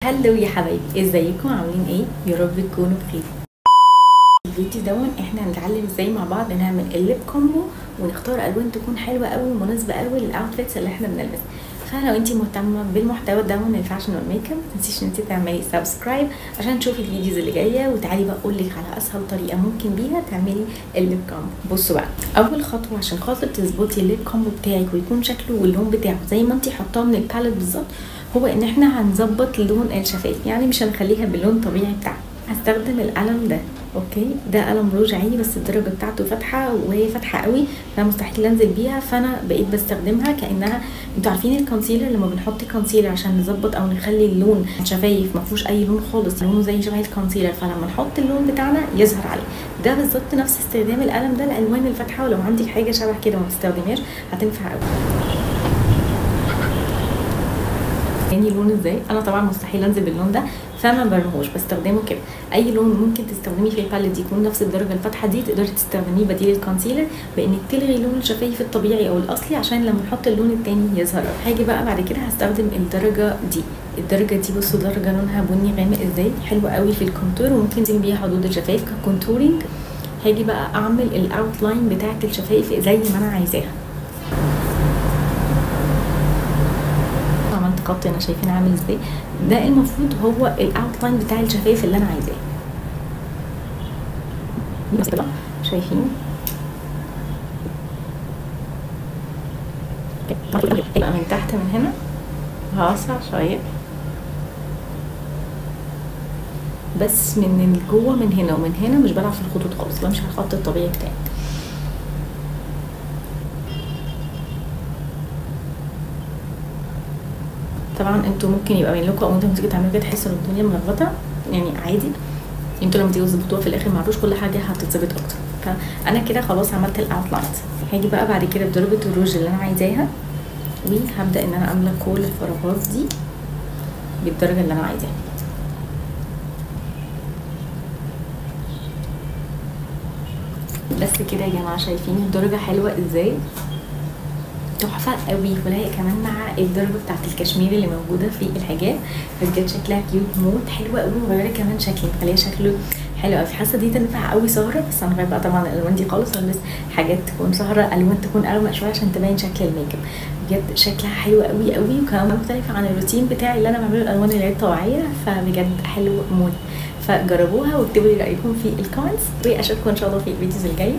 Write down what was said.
هلو يا حبايبي، ازيكم؟ عاملين ايه؟ يا رب تكونوا بخير. الفيديو دون احنا هنتعلم ازاي مع بعض نعمل الليب كومبو ونختار الوان تكون حلوه قوي ومناسبه قوي للاوتفيتس اللي احنا بنلبسها. فلو انتي مهتمه بالمحتوى دون الفاشن والميك اب متنسيش ان انتي تعملي سبسكرايب عشان تشوفي الفيديوز اللي جايه. وتعالي بقى اقول لك على اسهل طريقه ممكن بيها تعملي الليب كومبو. بصوا بقى، اول خطوه عشان خاطر تظبطي الليب كومبو بتاعك ويكون شكله واللون بتاعه زي ما انتي حطاه من الباليت بالظبط، هو ان احنا هنظبط لون الشفايف، يعني مش هنخليها باللون الطبيعي بتاعها. هستخدم القلم ده، اوكي، ده قلم روج عادي بس الدرجه بتاعته فاتحه وهي فاتحه قوي فمستحيل انزل بيها، فانا بقيت بستخدمها كانها، انتوا عارفين الكونسيلر لما بنحط كونسيلر عشان نظبط او نخلي اللون الشفايف ما فيهوش اي لون خالص، لونه زي شبه الكونسيلر، فلما نحط اللون بتاعنا يظهر عليه. ده بالظبط نفس استخدام القلم ده الالوان الفاتحه، ولو عندك حاجه شبه كده وما تستخدميهاش هتنفع قوي. تاني لون ازاي؟ انا طبعا مستحيل انزل باللون ده فما برموش، بستخدمه كده. اي لون ممكن تستخدميه في الباليت دي يكون نفس الدرجه الفاتحه دي تقدري تستخدميه بديل الكونسيلر، بانك تلغي لون الشفايف الطبيعي او الاصلي عشان لما نحط اللون التاني يظهر. هاجي بقى بعد كده هستخدم الدرجه دي بصوا درجه لونها بني غامق ازاي، حلوه قوي في الكونتور وممكن تزين بيها حدود الشفايف ككونتورينج. هاجي بقى اعمل الاوتلاين بتاعه الشفايف زي ما انا عايزاها. عملت خط هنا، شايفين عامل ازاي؟ ده المفروض هو الاوتلاين بتاع الشفايف اللي انا عايزاه. شايفين؟ يبقى من تحت من هنا هقصر شويه بس من جوه، من هنا ومن هنا مش بلعب في الخطوط خالص، بمشي على الخط الطبيعي بتاعي. طبعا انتوا ممكن يبقى باين لكم او انتوا تيجي تعملوا كده تحسوا ان الدنيا ملخبطه، يعني عادي، انتوا لما تيجوا تظبطوها في الاخر معرفوش كل حاجه هتتظبط اكتر. فانا كده خلاص عملت الاوتلاينز. هاجي بقى بعد كده بضربه الروج اللي انا عايزاها وهبدا ان انا املى كل الفراغات دي بالدرجه اللي انا عايزاها. بس كده يا جماعه، شايفين الدرجه حلوه ازاي؟ تحفه قوي، ولايق كمان مع الدرجه بتاعت الكشمير اللي موجوده في الحجاب، فبجد شكلها كيوت موت، حلوه قوي، مغيره كمان شكلي، مخليه شكله حلو قوي. حاسه دي تنفع قوي سهره، بس انا بقى طبعا الالوان دي خالص، البس حاجات تكون سهره الوان تكون اغمق شويه عشان تبين شكل الميك اب. بجد شكلها حلو قوي قوي، وكمان مختلفه عن الروتين بتاعي اللي انا بعمله الالوان اللي هي الطبيعيه، فبجد حلو موت. فجربوها واكتبوا لي رايكم في الكومنتس، واشوفكم ان شاء الله في الفيديوز الجايه.